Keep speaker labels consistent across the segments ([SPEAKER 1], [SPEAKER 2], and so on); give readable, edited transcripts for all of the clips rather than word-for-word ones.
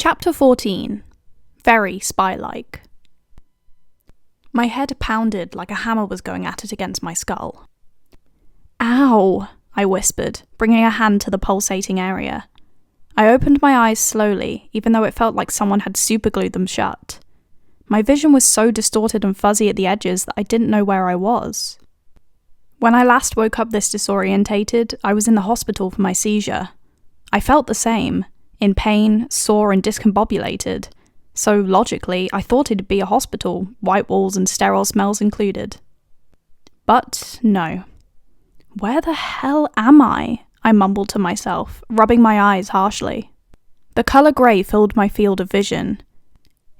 [SPEAKER 1] Chapter 14. Very spy-like. My head pounded like a hammer was going at it against my skull. "Ow," I whispered, bringing a hand to the pulsating area. I opened my eyes slowly, even though it felt like someone had superglued them shut. My vision was so distorted and fuzzy at the edges that I didn't know where I was. When I last woke up this disorientated, I was in the hospital for my seizure. I felt the same, in pain, sore and discombobulated. So logically, I thought it'd be a hospital, white walls and sterile smells included. But no. Where the hell am I mumbled to myself, rubbing my eyes harshly. The colour grey filled my field of vision.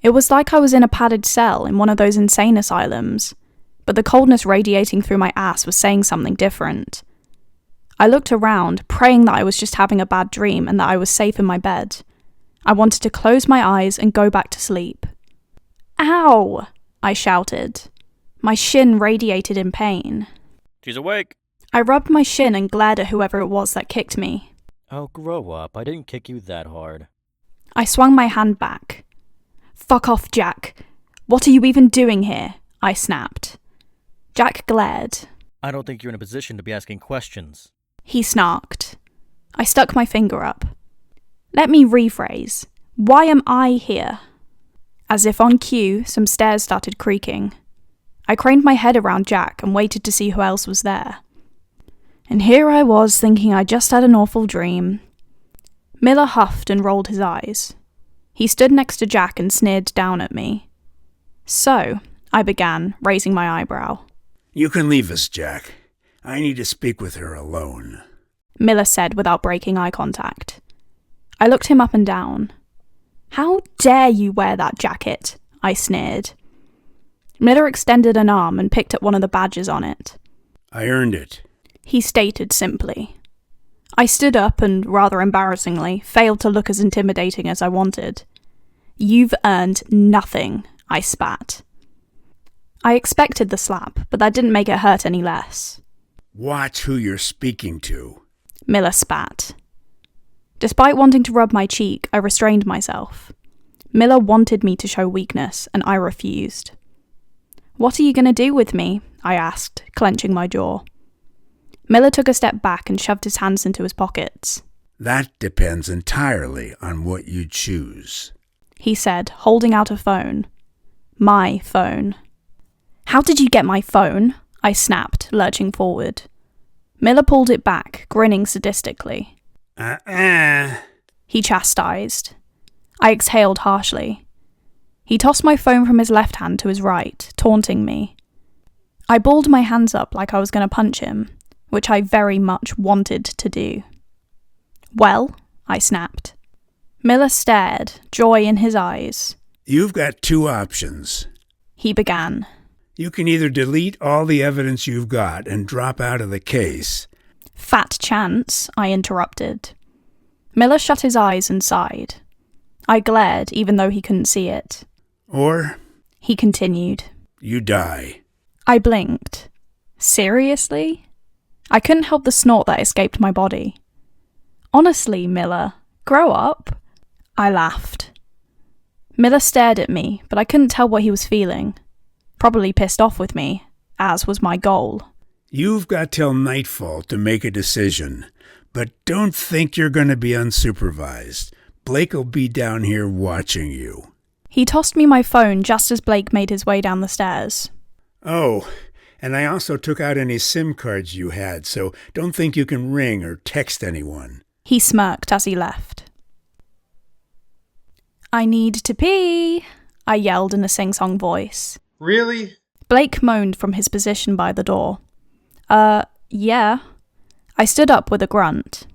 [SPEAKER 1] It was like I was in a padded cell in one of those insane asylums, but the coldness radiating through my ass was saying something different. I looked around, praying that I was just having a bad dream and that I was safe in my bed. I wanted to close my eyes and go back to sleep. "Ow!" I shouted. My shin radiated in pain.
[SPEAKER 2] "She's awake."
[SPEAKER 1] I rubbed my shin and glared at whoever it was that kicked me.
[SPEAKER 2] "Oh, grow up. I didn't kick you that hard."
[SPEAKER 1] I swung my hand back. "Fuck off, Jack. What are you even doing here?" I snapped. Jack glared.
[SPEAKER 2] "I don't think you're in a position to be asking questions."
[SPEAKER 1] He snarked. I stuck my finger up. "Let me rephrase. Why am I here?" As if on cue, some stairs started creaking. I craned my head around Jack and waited to see who else was there. And here I was thinking I just had an awful dream. Miller huffed and rolled his eyes. He stood next to Jack and sneered down at me. "So," I began, raising my eyebrow.
[SPEAKER 3] "You can leave us, Jack. I need to speak with her alone,"
[SPEAKER 1] Miller said without breaking eye contact. I looked him up and down. "How dare you wear that jacket?" I sneered. Miller extended an arm and picked at one of the badges on it.
[SPEAKER 3] "I earned it,"
[SPEAKER 1] he stated simply. I stood up and, rather embarrassingly, failed to look as intimidating as I wanted. "You've earned nothing," I spat. I expected the slap, but that didn't make it hurt any less.
[SPEAKER 3] "Watch who you're speaking to,"
[SPEAKER 1] Miller spat. Despite wanting to rub my cheek, I restrained myself. Miller wanted me to show weakness, and I refused. "What are you going to do with me?" I asked, clenching my jaw. Miller took a step back and shoved his hands into his pockets.
[SPEAKER 3] "That depends entirely on what you choose,"
[SPEAKER 1] he said, holding out a phone. My phone. "How did you get my phone?" I snapped, lurching forward. Miller pulled it back, grinning sadistically. He chastised. I exhaled harshly. He tossed my phone from his left hand to his right, taunting me. I balled my hands up like I was going to punch him, which I very much wanted to do. "Well," I snapped. Miller stared, joy in his eyes.
[SPEAKER 3] "You've got two options,"
[SPEAKER 1] he began.
[SPEAKER 3] "You can either delete all the evidence you've got and drop out of the case."
[SPEAKER 1] "Fat chance," I interrupted. Miller shut his eyes and sighed. I glared, even though he couldn't see it.
[SPEAKER 3] "Or,"
[SPEAKER 1] he continued,
[SPEAKER 3] "you die."
[SPEAKER 1] I blinked. Seriously? I couldn't help the snort that escaped my body. "Honestly, Miller, grow up." I laughed. Miller stared at me, but I couldn't tell what he was feeling. Probably pissed off with me, as was my goal.
[SPEAKER 3] "You've got till nightfall to make a decision, but don't think you're going to be unsupervised. Blake'll be down here watching you."
[SPEAKER 1] He tossed me my phone just as Blake made his way down the stairs.
[SPEAKER 3] "Oh, and I also took out any SIM cards you had, so don't think you can ring or text anyone."
[SPEAKER 1] He smirked as he left. "I need to pee," I yelled in a sing-song voice.
[SPEAKER 4] "Really?"
[SPEAKER 1] Blake moaned from his position by the door. Yeah." I stood up with a grunt.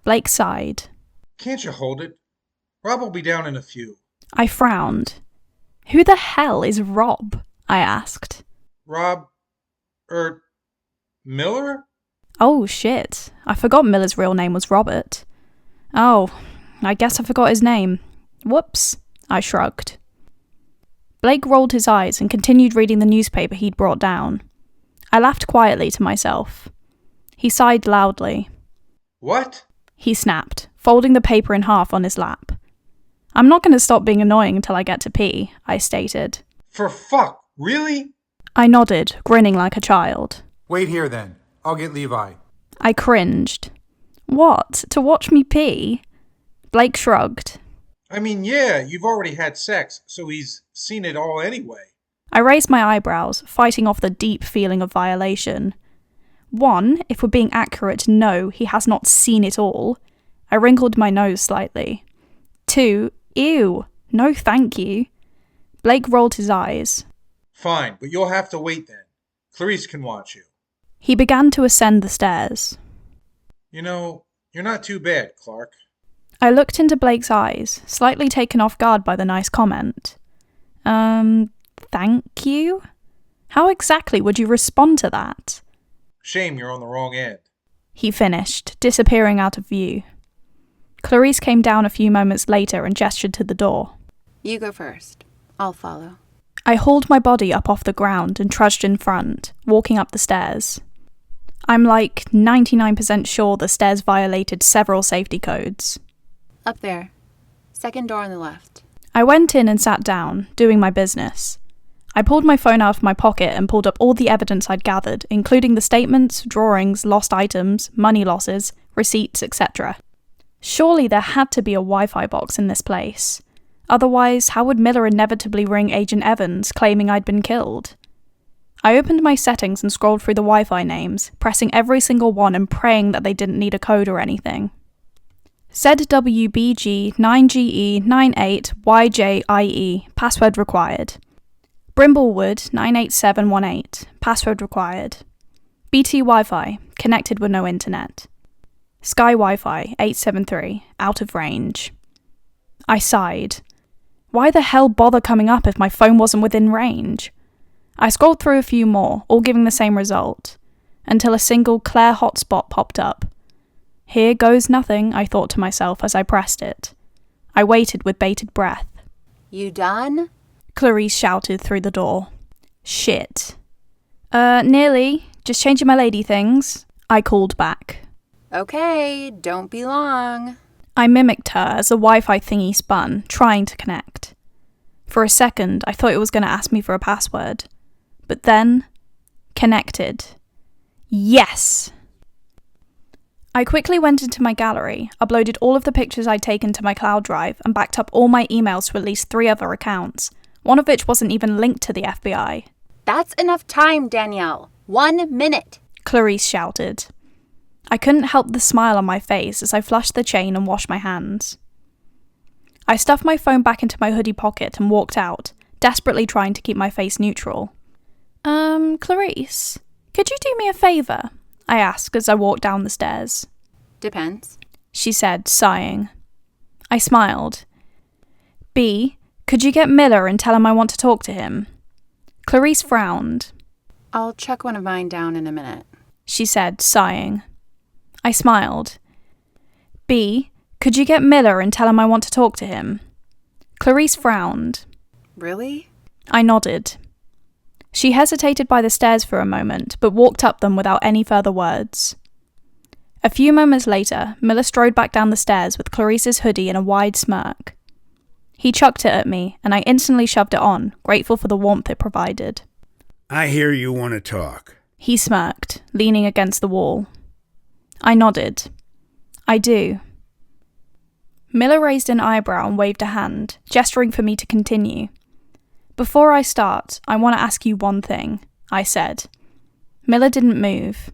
[SPEAKER 1] Blake sighed.
[SPEAKER 4] "Can't you hold it? Rob will be down in a few."
[SPEAKER 1] I frowned. "Who the hell is Rob?" I asked.
[SPEAKER 4] "Rob... Miller?"
[SPEAKER 1] Oh, shit. I forgot Miller's real name was Robert. Oh, I guess I forgot his name. Whoops, I shrugged. Blake rolled his eyes and continued reading the newspaper he'd brought down. I laughed quietly to myself. He sighed loudly.
[SPEAKER 4] "What?"
[SPEAKER 1] he snapped, folding the paper in half on his lap. I'm not going to stop being annoying until I get to pee, I stated.
[SPEAKER 4] For fuck, really?
[SPEAKER 1] I nodded, grinning like a child.
[SPEAKER 5] Wait here then. I'll get Levi.
[SPEAKER 1] I cringed. What? To watch me pee? Blake shrugged.
[SPEAKER 4] I mean, yeah, you've already had sex, so he's seen it all anyway.
[SPEAKER 1] I raised my eyebrows, fighting off the deep feeling of violation. 1, if we're being accurate, no, he has not seen it all. I wrinkled my nose slightly. 2, ew, no thank you. Blake rolled his eyes.
[SPEAKER 4] Fine, but you'll have to wait then. Clarisse can watch you.
[SPEAKER 1] He began to ascend the stairs.
[SPEAKER 4] You know, you're not too bad, Clarke.
[SPEAKER 1] I looked into Blake's eyes, slightly taken off guard by the nice comment. Thank you? How exactly would you respond to that?
[SPEAKER 4] Shame you're on the wrong end.
[SPEAKER 1] He finished, disappearing out of view. Clarisse came down a few moments later and gestured to the door.
[SPEAKER 6] You go first. I'll follow.
[SPEAKER 1] I hauled my body up off the ground and trudged in front, walking up the stairs. I'm like 99% sure the stairs violated several safety codes.
[SPEAKER 6] Up there. Second door on the left.
[SPEAKER 1] I went in and sat down, doing my business. I pulled my phone out of my pocket and pulled up all the evidence I'd gathered, including the statements, drawings, lost items, money losses, receipts, etc. Surely there had to be a Wi-Fi box in this place. Otherwise, how would Miller inevitably ring Agent Evans, claiming I'd been killed? I opened my settings and scrolled through the Wi-Fi names, pressing every single one and praying that they didn't need a code or anything. ZWBG9GE98YJIE, password required. Brimblewood 98718, password required. BT Wi-Fi, connected with no internet. Sky Wi-Fi 873, out of range. I sighed. Why the hell bother coming up if my phone wasn't within range? I scrolled through a few more, all giving the same result, until a single Claire hotspot popped up. Here goes nothing, I thought to myself as I pressed it. I waited with bated breath.
[SPEAKER 6] You done?
[SPEAKER 1] Clarisse shouted through the door. Shit. Nearly. Just changing my lady things. I called back.
[SPEAKER 6] Okay, don't be long.
[SPEAKER 1] I mimicked her as the Wi-Fi thingy spun, trying to connect. For a second, I thought it was going to ask me for a password. But then, connected. Yes! I quickly went into my gallery, uploaded all of the pictures I'd taken to my cloud drive, and backed up all my emails to at least 3 other accounts, one of which wasn't even linked to the FBI.
[SPEAKER 6] That's enough time, Danielle. 1 minute.
[SPEAKER 1] Clarisse shouted. I couldn't help the smile on my face as I flushed the chain and washed my hands. I stuffed my phone back into my hoodie pocket and walked out, desperately trying to keep my face neutral. Clarisse, could you do me a favour? I asked as I walked down the stairs.
[SPEAKER 6] Depends.
[SPEAKER 1] She said, sighing. I smiled. B, could you get Miller and tell him I want to talk to him? Clarisse frowned.
[SPEAKER 6] I'll chuck one of mine down in a minute.
[SPEAKER 1] She said, sighing. I smiled. B, could you get Miller and tell him I want to talk to him? Clarisse frowned.
[SPEAKER 6] Really?
[SPEAKER 1] I nodded. She hesitated by the stairs for a moment, but walked up them without any further words. A few moments later, Miller strode back down the stairs with Clarisse's hoodie in a wide smirk. He chucked it at me, and I instantly shoved it on, grateful for the warmth it provided.
[SPEAKER 3] I hear you want to talk.
[SPEAKER 1] He smirked, leaning against the wall. I nodded. I do. Miller raised an eyebrow and waved a hand, gesturing for me to continue. Before I start, I want to ask you one thing, I said. Miller didn't move.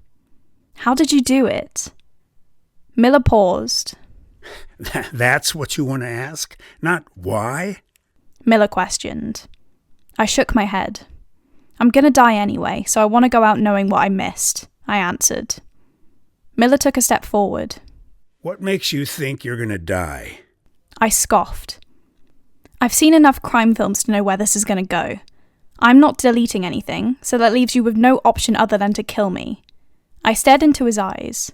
[SPEAKER 1] How did you do it? Miller paused.
[SPEAKER 3] That's what you want to ask? Not why?
[SPEAKER 1] Miller questioned. I shook my head. I'm gonna die anyway, so I want to go out knowing what I missed, I answered. Miller took a step forward.
[SPEAKER 3] What makes you think you're gonna die?
[SPEAKER 1] I scoffed. I've seen enough crime films to know where this is going to go. I'm not deleting anything, so that leaves you with no option other than to kill me. I stared into his eyes.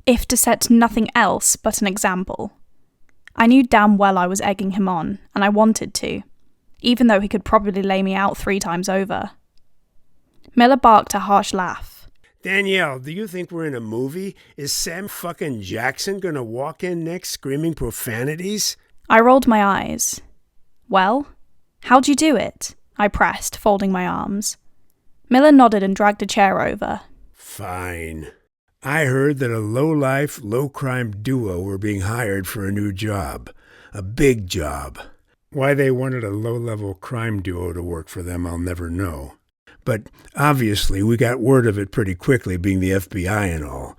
[SPEAKER 1] If to set nothing else but an example. I knew damn well I was egging him on, and I wanted to, even though he could probably lay me out 3 times over. Miller barked a harsh laugh.
[SPEAKER 3] Danielle, do you think we're in a movie? Is Sam fucking Jackson gonna walk in next screaming profanities?
[SPEAKER 1] I rolled my eyes. Well, how'd you do it? I pressed, folding my arms. Miller nodded and dragged a chair over.
[SPEAKER 3] Fine. I heard that a low-life, low-crime duo were being hired for a new job. A big job. Why they wanted a low-level crime duo to work for them, I'll never know. But obviously, we got word of it pretty quickly, being the FBI and all.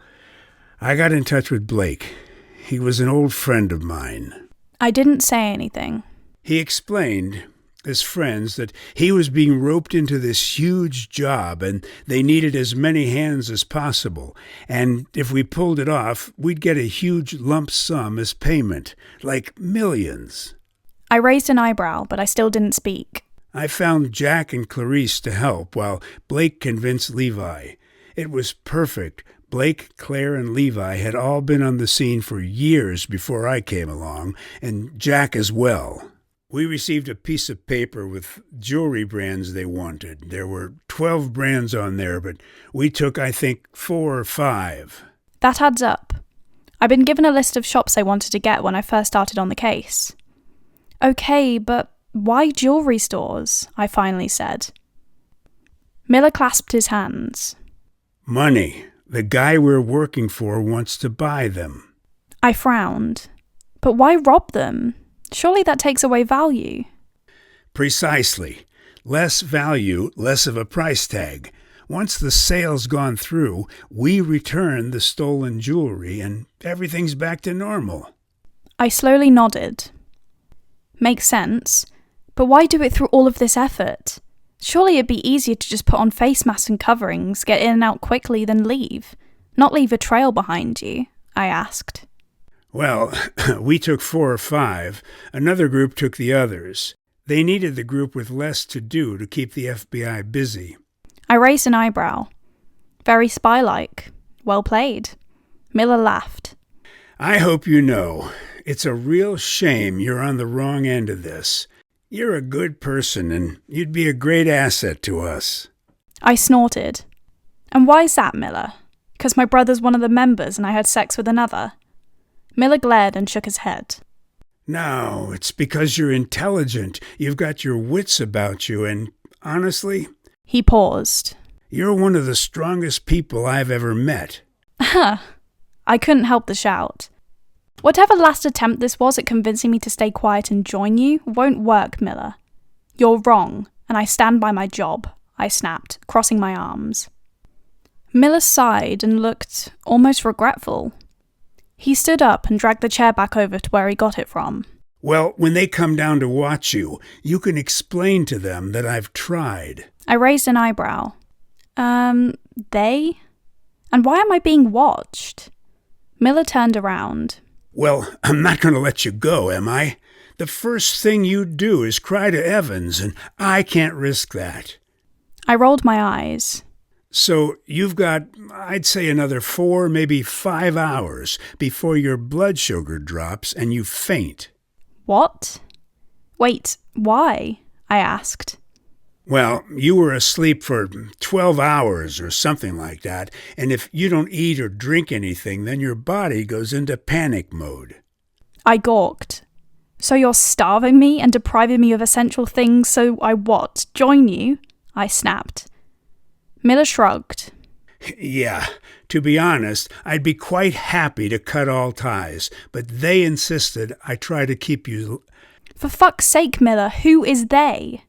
[SPEAKER 3] I got in touch with Blake. He was an old friend of mine.
[SPEAKER 1] I didn't say anything.
[SPEAKER 3] He explained, as friends, that he was being roped into this huge job and they needed as many hands as possible. And if we pulled it off, we'd get a huge lump sum as payment, like millions.
[SPEAKER 1] I raised an eyebrow, but I still didn't speak.
[SPEAKER 3] I found Jack and Clarisse to help while Blake convinced Levi. It was perfect. Blake, Claire, and Levi had all been on the scene for years before I came along, and Jack as well. We received a piece of paper with jewelry brands they wanted. There were 12 brands on there, but we took, I think, 4 or 5.
[SPEAKER 1] That adds up. I'd been given a list of shops I wanted to get when I first started on the case. Okay, but why jewelry stores? I finally said. Miller clasped his hands.
[SPEAKER 3] Money. The guy we're working for wants to buy them.
[SPEAKER 1] I frowned. But why rob them? Surely that takes away value.
[SPEAKER 3] Precisely. Less value, less of a price tag. Once the sale's gone through, we return the stolen jewelry and everything's back to normal.
[SPEAKER 1] I slowly nodded. Makes sense. But why do it through all of this effort? Surely it'd be easier to just put on face masks and coverings, get in and out quickly, than leave. Not leave a trail behind you, I asked.
[SPEAKER 3] Well, we took 4 or 5. Another group took the others. They needed the group with less to do to keep the FBI busy.
[SPEAKER 1] I raised an eyebrow. Very spy-like. Well played. Miller laughed.
[SPEAKER 3] I hope you know, it's a real shame you're on the wrong end of this. You're a good person, and you'd be a great asset to us.
[SPEAKER 1] I snorted. And why's that, Miller? 'Cause my brother's one of the members and I had sex with another? Miller glared and shook his head.
[SPEAKER 3] No, it's because you're intelligent. You've got your wits about you, and honestly...
[SPEAKER 1] He paused.
[SPEAKER 3] You're one of the strongest people I've ever met.
[SPEAKER 1] I couldn't help the shout. Whatever last attempt this was at convincing me to stay quiet and join you won't work, Miller. You're wrong, and I stand by my job, I snapped, crossing my arms. Miller sighed and looked almost regretful. He stood up and dragged the chair back over to where he got it from.
[SPEAKER 3] Well, when they come down to watch you, you can explain to them that I've tried.
[SPEAKER 1] I raised an eyebrow. They? And why am I being watched? Miller turned around.
[SPEAKER 3] Well, I'm not going to let you go, am I? The first thing you do is cry to Evans, and I can't risk that.
[SPEAKER 1] I rolled my eyes.
[SPEAKER 3] So you've got, I'd say, another 4, maybe 5 hours before your blood sugar drops and you faint.
[SPEAKER 1] What? Wait, why? I asked.
[SPEAKER 3] Well, you were asleep for 12 hours or something like that, and if you don't eat or drink anything, then your body goes into panic mode.
[SPEAKER 1] I gawked. So you're starving me and depriving me of essential things so I what? Join you? I snapped. Miller shrugged.
[SPEAKER 3] Yeah, to be honest, I'd be quite happy to cut all ties, but they insisted I try to keep you...
[SPEAKER 1] For fuck's sake, Miller, who is they?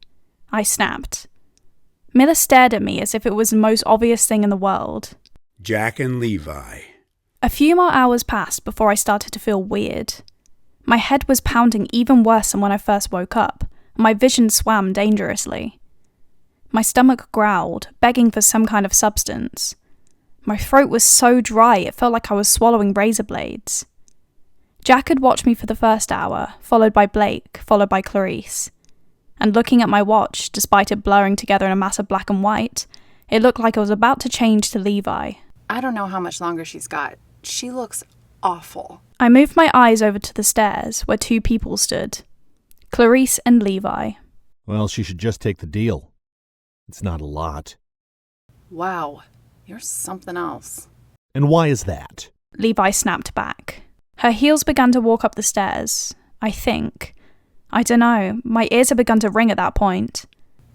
[SPEAKER 1] I snapped. Miller stared at me as if it was the most obvious thing in the world.
[SPEAKER 3] Jack and Levi.
[SPEAKER 1] A few more hours passed before I started to feel weird. My head was pounding even worse than when I first woke up, and my vision swam dangerously. My stomach growled, begging for some kind of substance. My throat was so dry it felt like I was swallowing razor blades. Jack had watched me for the first hour, followed by Blake, followed by Clarisse. And looking at my watch, despite it blurring together in a mass of black and white, it looked like I was about to change to Levi.
[SPEAKER 6] I don't know how much longer she's got. She looks awful.
[SPEAKER 1] I moved my eyes over to the stairs, where 2 people stood. Clarisse and Levi.
[SPEAKER 7] Well, she should just take the deal. It's not a lot.
[SPEAKER 6] Wow, you're something else.
[SPEAKER 7] And why is that?
[SPEAKER 1] Levi snapped back. Her heels began to walk up the stairs, I think. I don't know, my ears had begun to ring at that point.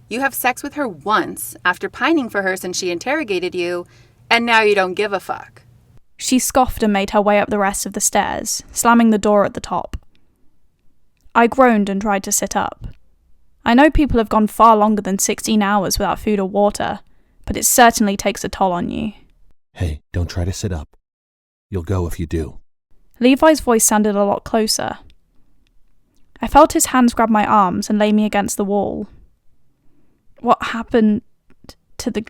[SPEAKER 6] You have sex with her once after pining for her since she interrogated you, and now you don't give a fuck.
[SPEAKER 1] She scoffed and made her way up the rest of the stairs, slamming the door at the top. I groaned and tried to sit up. I know people have gone far longer than 16 hours without food or water, but it certainly takes a toll on you.
[SPEAKER 7] Hey, don't try to sit up. You'll go if you do.
[SPEAKER 1] Levi's voice sounded a lot closer. I felt his hands grab my arms and lay me against the wall. What happened to the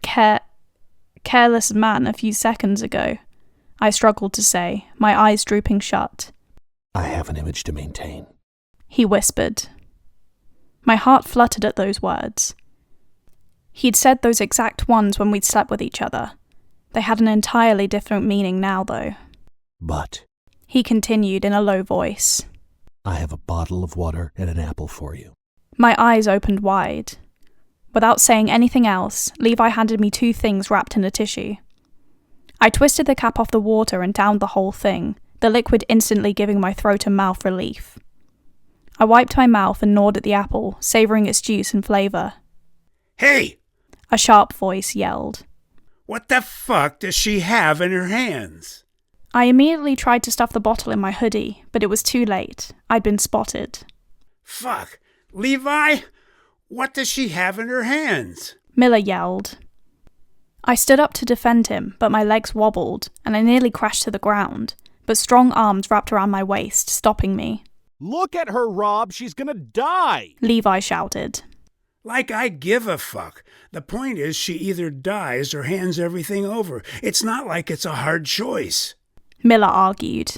[SPEAKER 1] careless man a few seconds ago? I struggled to say, my eyes drooping shut.
[SPEAKER 7] I have an image to maintain.
[SPEAKER 1] He whispered. My heart fluttered at those words. He'd said those exact ones when we'd slept with each other. They had an entirely different meaning now, though.
[SPEAKER 7] But
[SPEAKER 1] He continued in a low voice.
[SPEAKER 7] I have a bottle of water and an apple for you.
[SPEAKER 1] My eyes opened wide. Without saying anything else, Levi handed me 2 things wrapped in a tissue. I twisted the cap off the water and downed the whole thing, the liquid instantly giving my throat and mouth relief. I wiped my mouth and gnawed at the apple, savouring its juice and flavour.
[SPEAKER 3] Hey!
[SPEAKER 1] A sharp voice yelled.
[SPEAKER 3] What the fuck does she have in her hands?
[SPEAKER 1] I immediately tried to stuff the bottle in my hoodie, but it was too late. I'd been spotted.
[SPEAKER 3] Fuck! Levi? What does she have in her hands?
[SPEAKER 1] Miller yelled. I stood up to defend him, but my legs wobbled, and I nearly crashed to the ground, but strong arms wrapped around my waist, stopping me.
[SPEAKER 8] Look at her, Rob! She's gonna die!
[SPEAKER 1] Levi shouted.
[SPEAKER 3] Like I give a fuck. The point is she either dies or hands everything over. It's not like it's a hard choice.
[SPEAKER 1] Miller argued.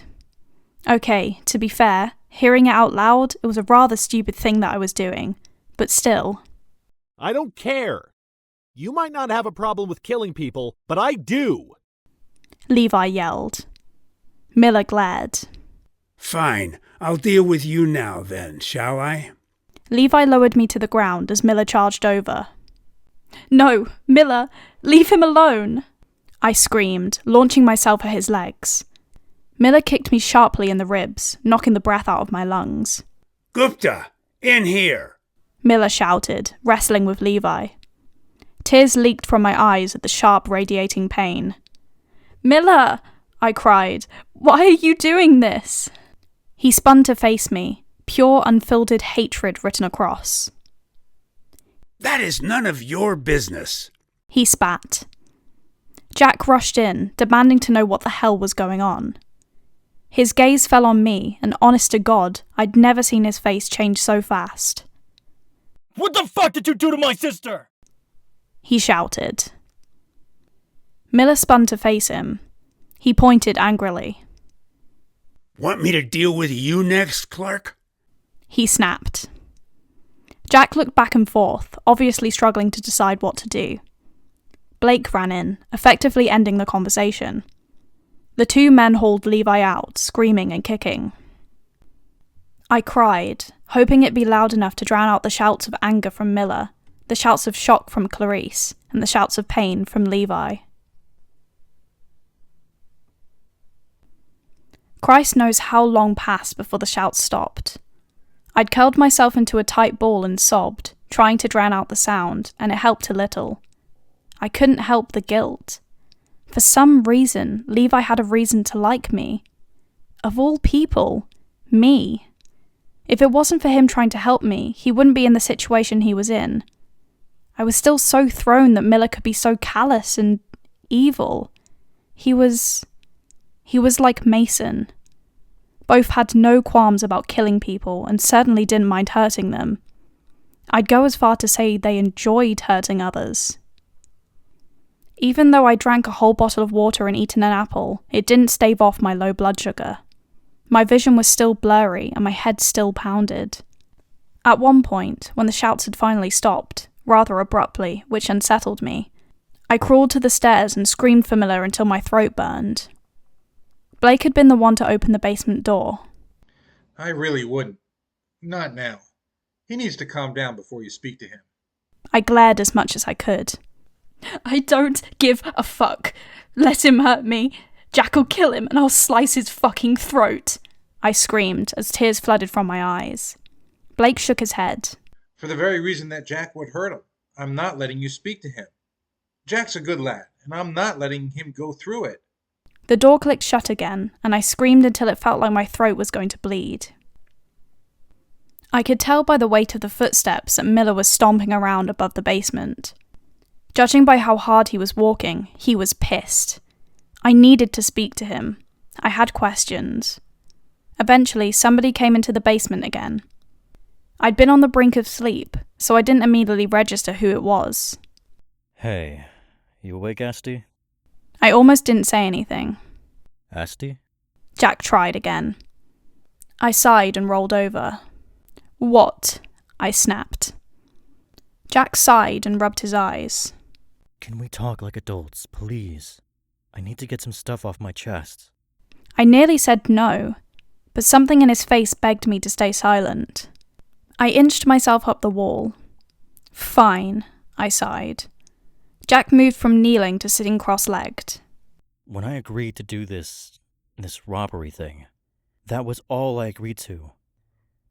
[SPEAKER 1] Okay, to be fair, hearing it out loud, it was a rather stupid thing that I was doing, but still.
[SPEAKER 8] I don't care. You might not have a problem with killing people, but I do.
[SPEAKER 1] Levi yelled. Miller glared.
[SPEAKER 3] Fine, I'll deal with you now then, shall I?
[SPEAKER 1] Levi lowered me to the ground as Miller charged over. No, Miller, leave him alone! I screamed, launching myself at his legs. Miller kicked me sharply in the ribs, knocking the breath out of my lungs.
[SPEAKER 3] Gupta, in here!
[SPEAKER 1] Miller shouted, wrestling with Levi. Tears leaked from my eyes at the sharp, radiating pain. Miller! I cried. Why are you doing this? He spun to face me, pure, unfiltered hatred written across.
[SPEAKER 3] That is none of your business.
[SPEAKER 1] He spat. Jack rushed in, demanding to know what the hell was going on. His gaze fell on me, and honest to God, I'd never seen his face change so fast.
[SPEAKER 2] What the fuck did you do to my sister?
[SPEAKER 1] He shouted. Miller spun to face him. He pointed angrily.
[SPEAKER 3] Want me to deal with you next, Clarke?
[SPEAKER 1] He snapped. Jack looked back and forth, obviously struggling to decide what to do. Blake ran in, effectively ending the conversation. The 2 men hauled Levi out, screaming and kicking. I cried, hoping it'd be loud enough to drown out the shouts of anger from Miller, the shouts of shock from Clarisse, and the shouts of pain from Levi. Christ knows how long passed before the shouts stopped. I'd curled myself into a tight ball and sobbed, trying to drown out the sound, and it helped a little. I couldn't help the guilt. For some reason, Levi had a reason to like me. Of all people, me. If it wasn't for him trying to help me, he wouldn't be in the situation he was in. I was still so thrown that Miller could be so callous and evil. He was like Mason. Both had no qualms about killing people and certainly didn't mind hurting them. I'd go as far to say they enjoyed hurting others. Even though I drank a whole bottle of water and eaten an apple, it didn't stave off my low blood sugar. My vision was still blurry and my head still pounded. At one point, when the shouts had finally stopped, rather abruptly, which unsettled me, I crawled to the stairs and screamed for Miller until my throat burned. Blake had been the one to open the basement door.
[SPEAKER 4] I really wouldn't. Not now. He needs to calm down before you speak to him.
[SPEAKER 1] I glared as much as I could. I don't give a fuck. Let him hurt me. Jack'll kill him and I'll slice his fucking throat, I screamed as tears flooded from my eyes. Blake shook his head.
[SPEAKER 4] For the very reason that Jack would hurt him, I'm not letting you speak to him. Jack's a good lad, and I'm not letting him go through it.
[SPEAKER 1] The door clicked shut again, and I screamed until it felt like my throat was going to bleed. I could tell by the weight of the footsteps that Miller was stomping around above the basement. Judging by how hard he was walking, he was pissed. I needed to speak to him. I had questions. Eventually, somebody came into the basement again. I'd been on the brink of sleep, so I didn't immediately register who it was.
[SPEAKER 9] Hey, you awake, Astrid?
[SPEAKER 1] I almost didn't say anything.
[SPEAKER 9] Astrid?
[SPEAKER 1] Jack tried again. I sighed and rolled over. What? I snapped. Jack sighed and rubbed his eyes.
[SPEAKER 9] Can we talk like adults, please? I need to get some stuff off my chest.
[SPEAKER 1] I nearly said no, but something in his face begged me to stay silent. I inched myself up the wall. Fine, I sighed. Jack moved from kneeling to sitting cross-legged.
[SPEAKER 9] When I agreed to do this robbery thing, that was all I agreed to.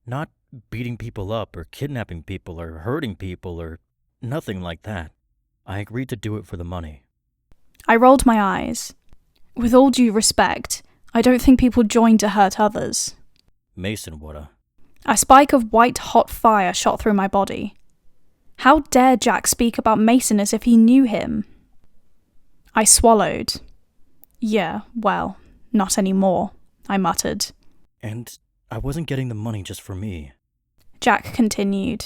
[SPEAKER 9] Not beating people up or kidnapping people or hurting people or nothing like that. I agreed to do it for the money.
[SPEAKER 1] I rolled my eyes. With all due respect, I don't think people join to hurt others.
[SPEAKER 9] Mason woulda.
[SPEAKER 1] A spike of white-hot fire shot through my body. How dare Jack speak about Mason as if he knew him? I swallowed. Yeah, well, not anymore, I muttered.
[SPEAKER 9] And I wasn't getting the money just for me.
[SPEAKER 1] Jack continued.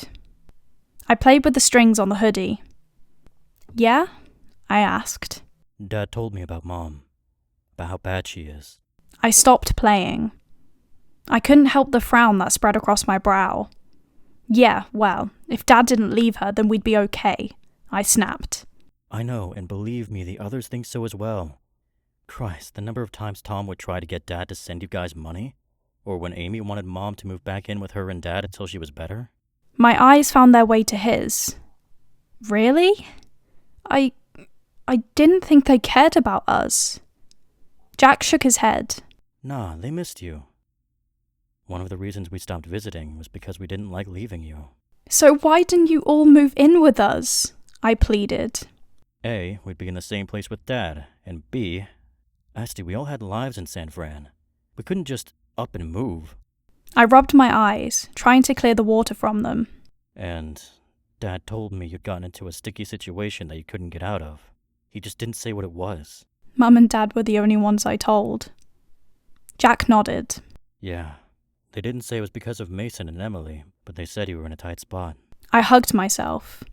[SPEAKER 1] I played with the strings on the hoodie. Yeah? I asked.
[SPEAKER 9] Dad told me about Mom, about how bad she is.
[SPEAKER 1] I stopped playing. I couldn't help the frown that spread across my brow. Yeah, well, if Dad didn't leave her, then we'd be okay, I snapped.
[SPEAKER 9] I know, and believe me, the others think so as well. Christ, the number of times Tom would try to get Dad to send you guys money? Or when Amy wanted Mom to move back in with her and Dad until she was better?
[SPEAKER 1] My eyes found their way to his. Really? I didn't think they cared about us. Jack shook his head.
[SPEAKER 9] Nah, they missed you. One of the reasons we stopped visiting was because we didn't like leaving you.
[SPEAKER 1] So why didn't you all move in with us? I pleaded.
[SPEAKER 9] A, we'd be in the same place with Dad, and B, Astrid, we all had lives in San Fran. We couldn't just up and move.
[SPEAKER 1] I rubbed my eyes, trying to clear the water from them.
[SPEAKER 9] And Dad told me you'd gotten into a sticky situation that you couldn't get out of. He just didn't say what it was.
[SPEAKER 1] Mum and Dad were the only ones I told. Jack nodded.
[SPEAKER 9] Yeah. They didn't say it was because of Mason and Emily, but they said you were in a tight spot.
[SPEAKER 1] I hugged myself.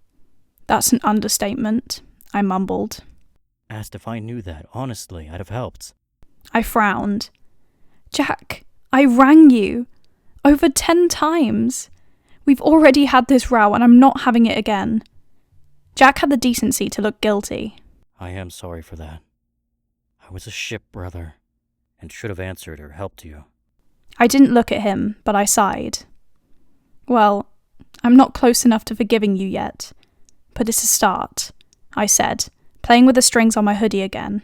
[SPEAKER 1] That's an understatement, I mumbled.
[SPEAKER 9] Asked if I knew that, honestly, I'd have helped.
[SPEAKER 1] I frowned. Jack, I rang you. Over 10 times. We've already had this row and I'm not having it again. Jack had the decency to look guilty.
[SPEAKER 9] I am sorry for that. I was a ship brother, and should have answered or helped you.
[SPEAKER 1] I didn't look at him, but I sighed. Well, I'm not close enough to forgiving you yet, but it's a start, I said, playing with the strings on my hoodie again.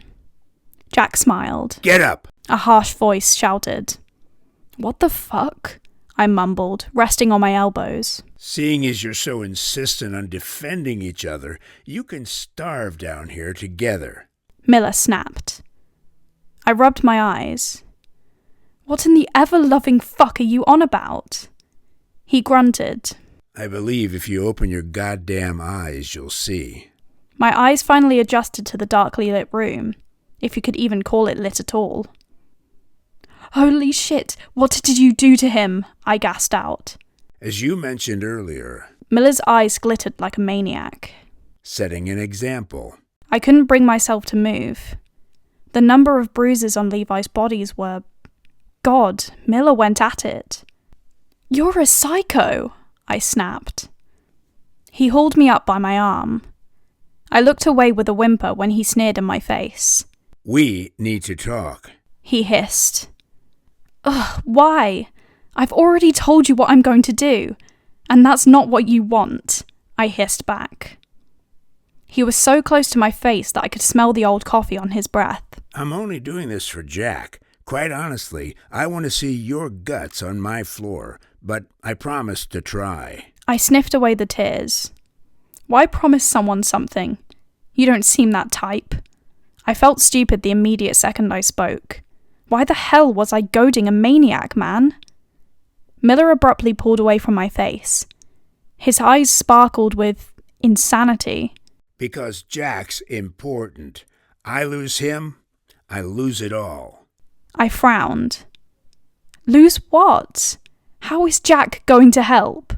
[SPEAKER 1] Jack smiled.
[SPEAKER 3] Get up!
[SPEAKER 1] A harsh voice shouted. What the fuck? I mumbled, resting on my elbows.
[SPEAKER 3] Seeing as you're so insistent on defending each other, you can starve down here together.
[SPEAKER 1] Miller snapped. I rubbed my eyes. What in the ever-loving fuck are you on about? He grunted.
[SPEAKER 3] I believe if you open your goddamn eyes, you'll see.
[SPEAKER 1] My eyes finally adjusted to the darkly lit room, if you could even call it lit at all. Holy shit, what did you do to him? I gasped out.
[SPEAKER 3] As you mentioned earlier,
[SPEAKER 1] Miller's eyes glittered like a maniac.
[SPEAKER 3] setting an example.
[SPEAKER 1] I couldn't bring myself to move. The number of bruises on Levi's bodies were... God, Miller went at it. You're a psycho, I snapped. He hauled me up by my arm. I looked away with a whimper when he sneered in my face.
[SPEAKER 3] We need to talk.
[SPEAKER 1] He hissed. Ugh, why? I've already told you what I'm going to do, and that's not what you want, I hissed back. He was so close to my face that I could smell the old coffee on his breath.
[SPEAKER 3] I'm only doing this for Jack. Quite honestly, I want to see your guts on my floor, but I promise to try.
[SPEAKER 1] I sniffed away the tears. Why promise someone something? You don't seem that type. I felt stupid the immediate second I spoke. Why the hell was I goading a maniac, man? Miller abruptly pulled away from my face. His eyes sparkled with insanity.
[SPEAKER 3] Because Jack's important. I lose him, I lose it all.
[SPEAKER 1] I frowned. Lose what? How is Jack going to help?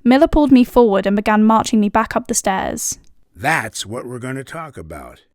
[SPEAKER 1] Miller pulled me forward and began marching me back up the stairs.
[SPEAKER 3] That's what we're going to talk about.